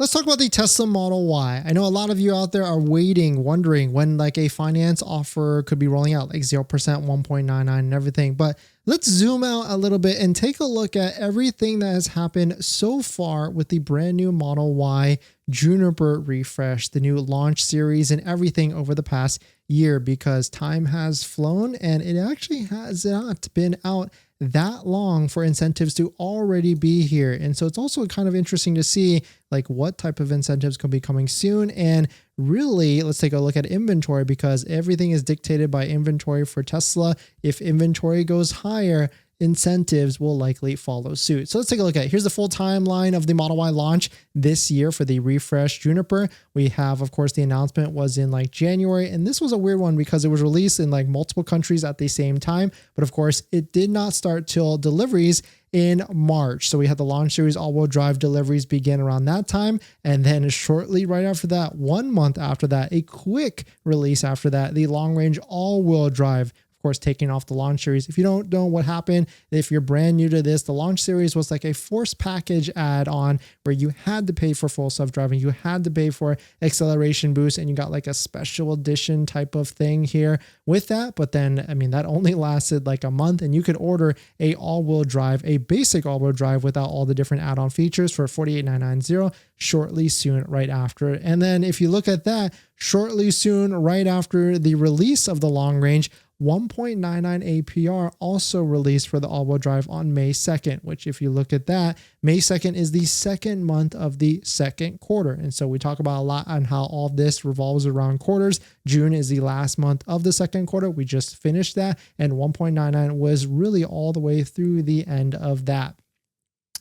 Let's talk about the Tesla Model Y. I know a lot of you out there are waiting, wondering when like a finance offer could be rolling out, like 0%, 1.99 and everything. But let's zoom out a little bit and take a look at everything that has happened so far with the brand new Model Y Juniper refresh, the new launch series and everything over the past year, because time has flown and it actually has not been out that long for incentives to already be here. And so it's also kind of interesting to see like what type of incentives could be coming soon. And really, let's take a look at inventory, because everything is dictated by inventory for Tesla. If inventory goes higher, incentives will likely follow suit. So let's take a look at it. Here's the full timeline of the Model Y launch this year for the refresh Juniper. We have, of course, the announcement was in like January, and this was a weird one because it was released in like multiple countries at the same time. But of course, it did not start till deliveries in March. So we had the launch series all-wheel drive deliveries begin around that time. And then shortly right after that, 1 month after that, a quick release after that, the long-range all-wheel drive, of course, taking off the launch series. If you don't know what happened, if you're brand new to this, the launch series was like a force package add-on where you had to pay for full self-driving, you had to pay for acceleration boost, and you got like a special edition type of thing here with that. But then, I mean, that only lasted like a month, and you could order a all-wheel drive, a basic all-wheel drive without all the different add-on features for $48,990 shortly soon right after. And then if you look at that, shortly soon right after the release of the long range, 1.99 APR also released for the all-wheel drive on May 2nd, which if you look at that, May 2nd is the second month of the second quarter. And so we talk about a lot on how all this revolves around quarters. June is the last month of the second quarter. We just finished that, and 1.99 was really all the way through the end of that.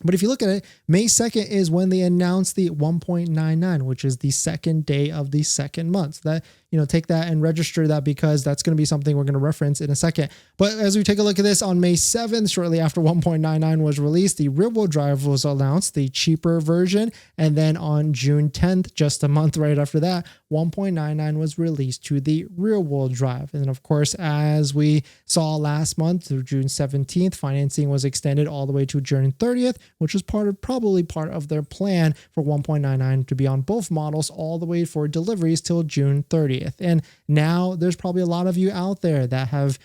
But if you look at it, May 2nd is when they announced the 1.99, which is the second day of the second month. So that, take that and register that, because that's going to be something we're going to reference in a second. But as we take a look at this, on May 7th, shortly after 1.99 was released, the rear-wheel drive was announced, the cheaper version. And then on June 10th, just a month right after that, 1.99 was released to the rear-wheel drive. And then, of course, as we saw last month through June 17th, financing was extended all the way to June 30th, which was probably part of their plan for 1.99 to be on both models all the way for deliveries till June 30th. And now there's probably a lot of you out there that have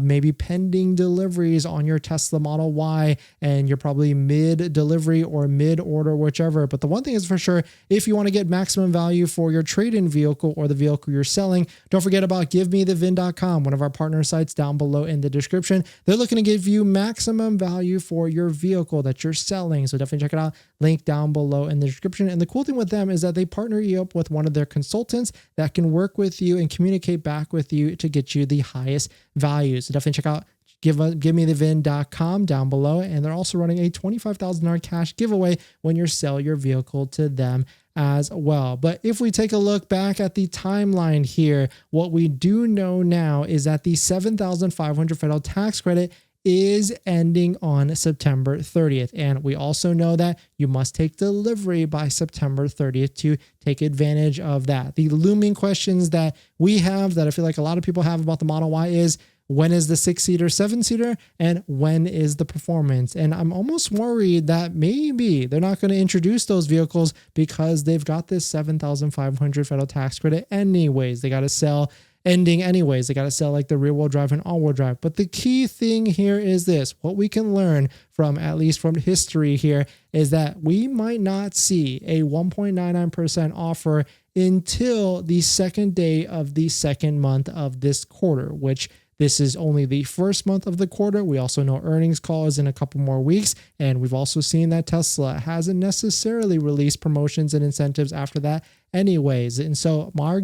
maybe pending deliveries on your Tesla Model Y, and you're probably mid-delivery or mid-order, whichever. But the one thing is for sure, if you want to get maximum value for your trade-in vehicle or the vehicle you're selling, don't forget about GiveMeTheVin.com, one of our partner sites down below in the description. They're looking to give you maximum value for your vehicle that you're selling. So definitely check it out. Link down below in the description. And the cool thing with them is that they partner you up with one of their consultants that can work with you and communicate back with you to get you the highest value. So definitely check out GiveMeTheVin.com down below. And they're also running a $25,000 cash giveaway when you sell your vehicle to them as well. But if we take a look back at the timeline here, what we do know now is that the $7,500 federal tax credit is ending on September 30th. And we also know that you must take delivery by September 30th to take advantage of that. The looming questions that we have, that I feel like a lot of people have about the Model Y, is when is the 6-seater, 7-seater, and when is the performance? And I'm almost worried that maybe they're not going to introduce those vehicles because they've got this $7,500 federal tax credit anyways. They got to sell ending anyways. They got to sell like the rear-wheel drive and all-wheel drive. But the key thing here is this. What we can learn from, at least from history here, is that we might not see a 1.99% offer until the second day of the second month of this quarter, which this is only the first month of the quarter. We also know earnings call is in a couple more weeks. And we've also seen that Tesla hasn't necessarily released promotions and incentives after that anyways. And so our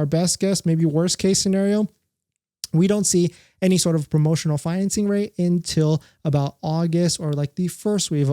best guess, maybe worst case scenario, we don't see any sort of promotional financing rate until about August, or like the first week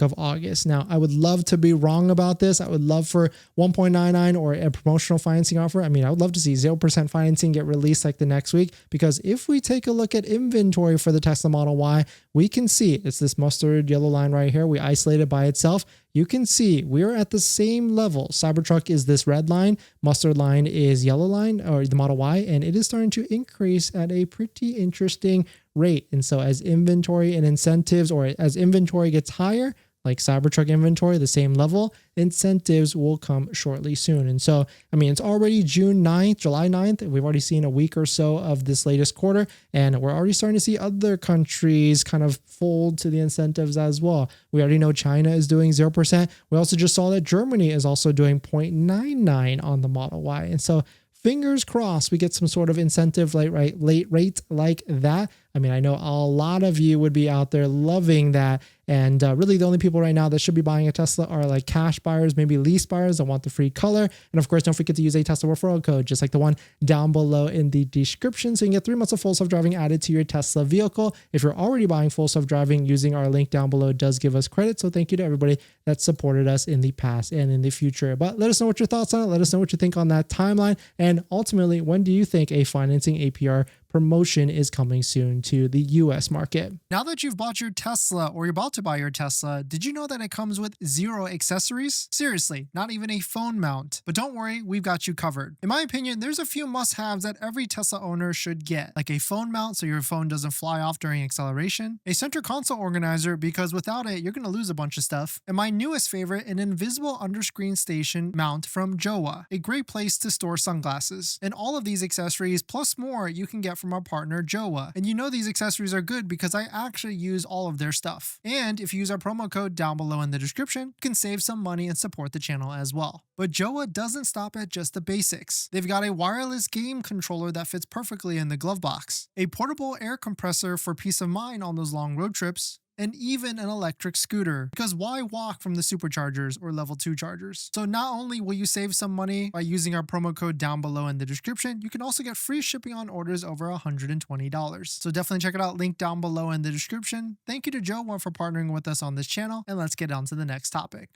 of August. Now, I would love to be wrong about this. I would love for 1.99 or a promotional financing offer. I mean, I would love to see 0% financing get released like the next week, because if we take a look at inventory for the Tesla Model Y, we can see it's this mustard yellow line right here. We isolate it by itself. You can see we're at the same level. Cybertruck is this red line, mustard line is yellow line, or the Model Y, and it is starting to increase at a pretty interesting rate. And so as inventory and incentives, or as inventory gets higher, like Cybertruck inventory, the same level, incentives will come shortly soon. And so, I mean, it's already June 9th, July 9th. We've already seen a week or so of this latest quarter, and we're already starting to see other countries kind of fold to the incentives as well. We already know China is doing 0%. We also just saw that Germany is also doing 0.99 on the Model Y. And so fingers crossed we get some sort of incentive late rate like that. I mean, I know a lot of you would be out there loving that. And really the only people right now that should be buying a Tesla are like cash buyers, maybe lease buyers that want the free color. And of course, don't forget to use a Tesla referral code, just like the one down below in the description. So you can get 3 months of full self-driving added to your Tesla vehicle. If you're already buying full self-driving, using our link down below does give us credit. So thank you to everybody that supported us in the past and in the future. But let us know what your thoughts on it. Let us know what you think on that timeline. And ultimately, when do you think a financing APR promotion is coming soon to the US market? Now that you've bought your Tesla or you're about to buy your Tesla, did you know that it comes with 0 accessories? Seriously, not even a phone mount. But don't worry, we've got you covered. In my opinion, there's a few must-haves that every Tesla owner should get, like a phone mount so your phone doesn't fly off during acceleration, a center console organizer because without it, you're going to lose a bunch of stuff, and my newest favorite, an invisible underscreen station mount from Jowa, a great place to store sunglasses. And all of these accessories plus more you can get from our partner Jowa. And you know these accessories are good because I actually use all of their stuff. And if you use our promo code down below in the description, you can save some money and support the channel as well. But Jowa doesn't stop at just the basics. They've got a wireless game controller that fits perfectly in the glove box, a portable air compressor for peace of mind on those long road trips, and even an electric scooter, because why walk from the superchargers or level 2 chargers? So not only will you save some money by using our promo code down below in the description, you can also get free shipping on orders over $120. So definitely check it out, link down below in the description. Thank you to Jowa for partnering with us on this channel, and let's get on to the next topic.